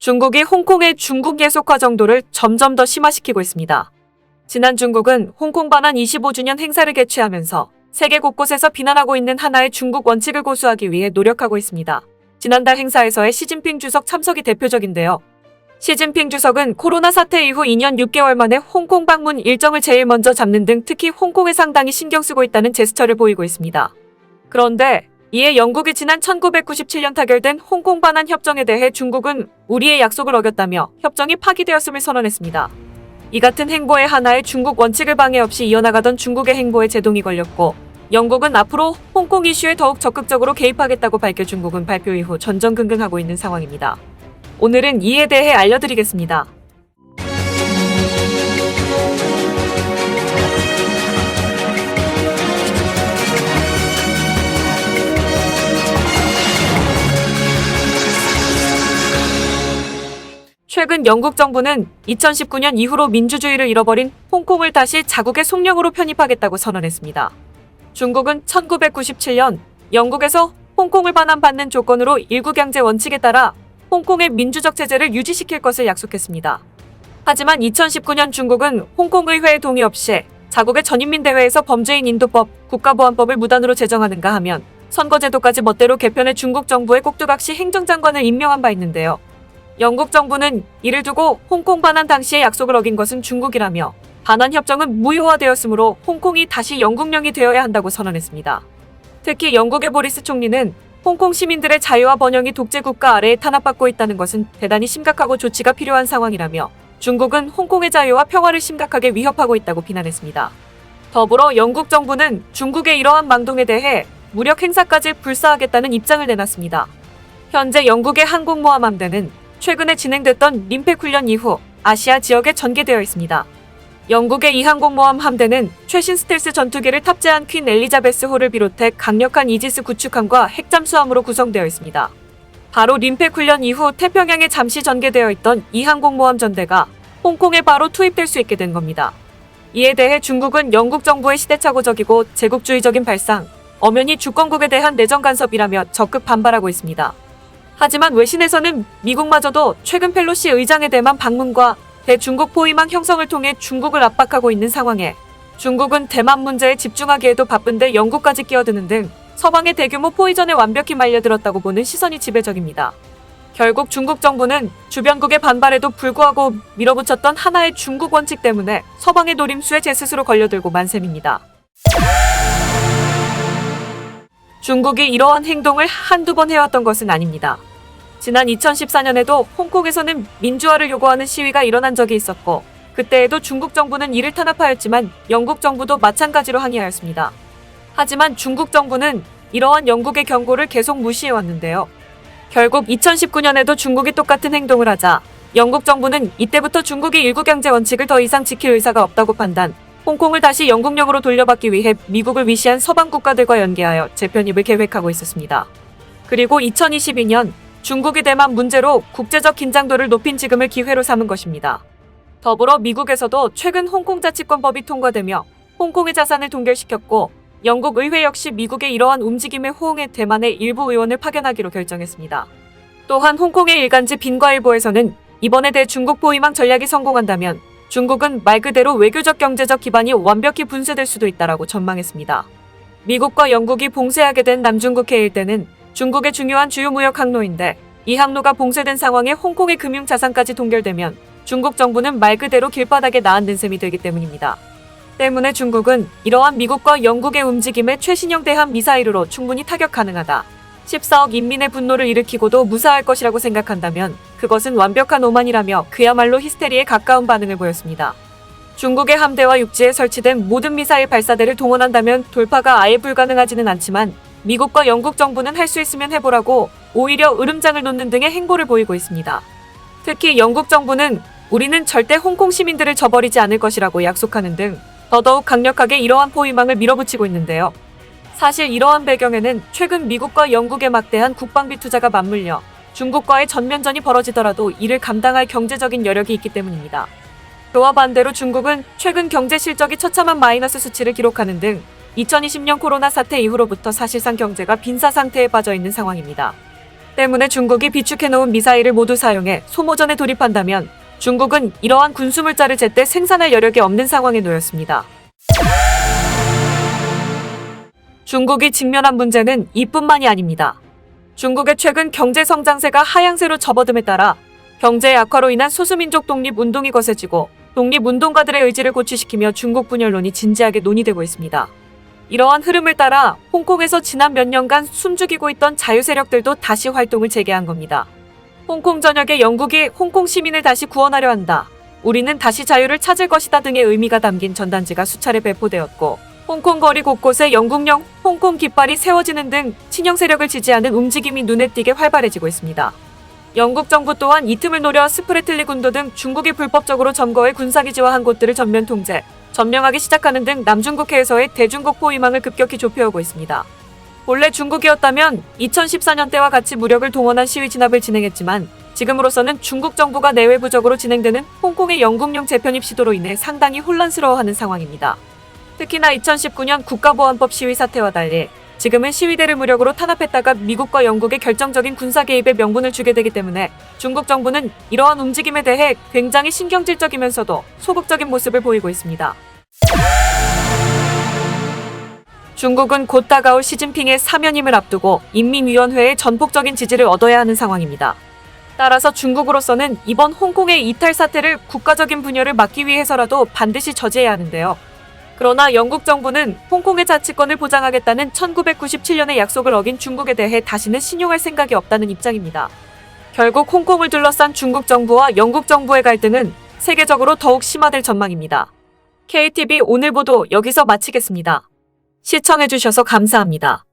중국이 홍콩의 중국 예속화 정도를 점점 더 심화시키고 있습니다. 지난 중국은 홍콩 반환 25주년 행사를 개최하면서 세계 곳곳에서 비난하고 있는 하나의 중국 원칙을 고수하기 위해 노력하고 있습니다. 지난달 행사에서의 시진핑 주석 참석이 대표적인데요. 시진핑 주석은 코로나 사태 이후 2년 6개월 만에 홍콩 방문 일정을 제일 먼저 잡는 등 특히 홍콩에 상당히 신경 쓰고 있다는 제스처를 보이고 있습니다. 그런데 이에 영국이 지난 1997년 타결된 홍콩 반환 협정에 대해 중국은 우리의 약속을 어겼다며 협정이 파기되었음을 선언했습니다. 이 같은 행보에 하나의 중국 원칙을 방해 없이 이어나가던 중국의 행보에 제동이 걸렸고 영국은 앞으로 홍콩 이슈에 더욱 적극적으로 개입하겠다고 밝혀 중국은 발표 이후 전전긍긍하고 있는 상황입니다. 오늘은 이에 대해 알려드리겠습니다. 최근 영국 정부는 2019년 이후로 민주주의를 잃어버린 홍콩을 다시 자국의 속령으로 편입하겠다고 선언했습니다. 중국은 1997년 영국에서 홍콩을 반환받는 조건으로 일국양제 원칙에 따라 홍콩의 민주적 체제를 유지시킬 것을 약속했습니다. 하지만 2019년 중국은 홍콩 의회의 동의 없이 자국의 전인민대회에서 범죄인 인도법, 국가보안법을 무단으로 제정하는가 하면 선거제도까지 멋대로 개편해 중국 정부의 꼭두각시 행정장관을 임명한 바 있는데요. 영국 정부는 이를 두고 홍콩 반환 당시의 약속을 어긴 것은 중국이라며 반환 협정은 무효화되었으므로 홍콩이 다시 영국령이 되어야 한다고 선언했습니다. 특히 영국의 보리스 총리는 홍콩 시민들의 자유와 번영이 독재국가 아래에 탄압받고 있다는 것은 대단히 심각하고 조치가 필요한 상황이라며 중국은 홍콩의 자유와 평화를 심각하게 위협하고 있다고 비난했습니다. 더불어 영국 정부는 중국의 이러한 망동에 대해 무력 행사까지 불사하겠다는 입장을 내놨습니다. 현재 영국의 항공모함 함대는 최근에 진행됐던 림팩 훈련 이후 아시아 지역에 전개되어 있습니다. 영국의 이 항공모함 함대는 최신 스텔스 전투기를 탑재한 퀸 엘리자베스 호를 비롯해 강력한 이지스 구축함과 핵잠수함으로 구성되어 있습니다. 바로 림팩 훈련 이후 태평양에 잠시 전개되어 있던 이 항공모함 전대가 홍콩에 바로 투입될 수 있게 된 겁니다. 이에 대해 중국은 영국 정부의 시대착오적이고 제국주의적인 발상, 엄연히 주권국에 대한 내정 간섭이라며 적극 반발하고 있습니다. 하지만 외신에서는 미국마저도 최근 펠로시 의장의 대만 방문과 대중국 포위망 형성을 통해 중국을 압박하고 있는 상황에 중국은 대만 문제에 집중하기에도 바쁜데 영국까지 끼어드는 등 서방의 대규모 포위전에 완벽히 말려들었다고 보는 시선이 지배적입니다. 결국 중국 정부는 주변국의 반발에도 불구하고 밀어붙였던 하나의 중국 원칙 때문에 서방의 노림수에 제 스스로 걸려들고 만 셈입니다. 중국이 이러한 행동을 한두 번 해왔던 것은 아닙니다. 지난 2014년에도 홍콩에서는 민주화를 요구하는 시위가 일어난 적이 있었고 그때에도 중국 정부는 이를 탄압하였지만 영국 정부도 마찬가지로 항의하였습니다. 하지만 중국 정부는 이러한 영국의 경고를 계속 무시해왔는데요. 결국 2019년에도 중국이 똑같은 행동을 하자 영국 정부는 이때부터 중국이 일국양제 원칙을 더 이상 지킬 의사가 없다고 판단, 홍콩을 다시 영국령으로 돌려받기 위해 미국을 위시한 서방 국가들과 연계하여 재편입을 계획하고 있었습니다. 그리고 2022년 중국이 대만 문제로 국제적 긴장도를 높인 지금을 기회로 삼은 것입니다. 더불어 미국에서도 최근 홍콩자치권법이 통과되며 홍콩의 자산을 동결시켰고 영국 의회 역시 미국의 이러한 움직임에 호응해 대만의 일부 의원을 파견하기로 결정했습니다. 또한 홍콩의 일간지 빈과일보에서는 이번에 대중국 포위망 전략이 성공한다면 중국은 말 그대로 외교적 경제적 기반이 완벽히 분쇄될 수도 있다라고 전망했습니다. 미국과 영국이 봉쇄하게 된 남중국 해일 때는 중국의 중요한 주요 무역 항로인데 이 항로가 봉쇄된 상황에 홍콩의 금융 자산까지 동결되면 중국 정부는 말 그대로 길바닥에 나앉는 셈이 되기 때문입니다. 때문에 중국은 이러한 미국과 영국의 움직임에 최신형 대함 미사일으로 충분히 타격 가능하다. 14억 인민의 분노를 일으키고도 무사할 것이라고 생각한다면 그것은 완벽한 오만이라며 그야말로 히스테리에 가까운 반응을 보였습니다. 중국의 함대와 육지에 설치된 모든 미사일 발사대를 동원한다면 돌파가 아예 불가능하지는 않지만 미국과 영국 정부는 할 수 있으면 해보라고 오히려 으름장을 놓는 등의 행보를 보이고 있습니다. 특히 영국 정부는 우리는 절대 홍콩 시민들을 저버리지 않을 것이라고 약속하는 등 더더욱 강력하게 이러한 포위망을 밀어붙이고 있는데요. 사실 이러한 배경에는 최근 미국과 영국의 막대한 국방비 투자가 맞물려 중국과의 전면전이 벌어지더라도 이를 감당할 경제적인 여력이 있기 때문입니다. 그와 반대로 중국은 최근 경제 실적이 처참한 마이너스 수치를 기록하는 등 2020년 코로나 사태 이후로부터 사실상 경제가 빈사 상태에 빠져 있는 상황입니다. 때문에 중국이 비축해놓은 미사일을 모두 사용해 소모전에 돌입한다면 중국은 이러한 군수물자를 제때 생산할 여력이 없는 상황에 놓였습니다. 중국이 직면한 문제는 이뿐만이 아닙니다. 중국의 최근 경제 성장세가 하향세로 접어듦에 따라 경제 악화로 인한 소수민족 독립운동이 거세지고 독립운동가들의 의지를 고취시키며 중국 분열론이 진지하게 논의되고 있습니다. 이러한 흐름을 따라 홍콩에서 지난 몇 년간 숨죽이고 있던 자유세력들도 다시 활동을 재개한 겁니다. 홍콩 전역의 영국이 홍콩 시민을 다시 구원하려 한다. 우리는 다시 자유를 찾을 것이다 등의 의미가 담긴 전단지가 수차례 배포되었고 홍콩 거리 곳곳에 영국령 홍콩 깃발이 세워지는 등 친영 세력을 지지하는 움직임이 눈에 띄게 활발해지고 있습니다. 영국 정부 또한 이 틈을 노려 스프래틀리 군도 등 중국이 불법적으로 점거해 군사기지화한 곳들을 전면 통제, 점령하기 시작하는 등 남중국해에서의 대중국 포위망을 급격히 좁혀오고 있습니다. 본래 중국이었다면 2014년 때와 같이 무력을 동원한 시위 진압을 진행했지만 지금으로서는 중국 정부가 내외부적으로 진행되는 홍콩의 영국령 재편입 시도로 인해 상당히 혼란스러워하는 상황입니다. 특히나 2019년 국가보안법 시위 사태와 달리 지금은 시위대를 무력으로 탄압했다가 미국과 영국의 결정적인 군사 개입에 명분을 주게 되기 때문에 중국 정부는 이러한 움직임에 대해 굉장히 신경질적이면서도 소극적인 모습을 보이고 있습니다. 중국은 곧 다가올 시진핑의 사면임을 앞두고 인민위원회의 전폭적인 지지를 얻어야 하는 상황입니다. 따라서 중국으로서는 이번 홍콩의 이탈 사태를 국가적인 분열을 막기 위해서라도 반드시 저지해야 하는데요. 그러나 영국 정부는 홍콩의 자치권을 보장하겠다는 1997년의 약속을 어긴 중국에 대해 다시는 신용할 생각이 없다는 입장입니다. 결국 홍콩을 둘러싼 중국 정부와 영국 정부의 갈등은 세계적으로 더욱 심화될 전망입니다. KTV 오늘 보도 여기서 마치겠습니다. 시청해주셔서 감사합니다.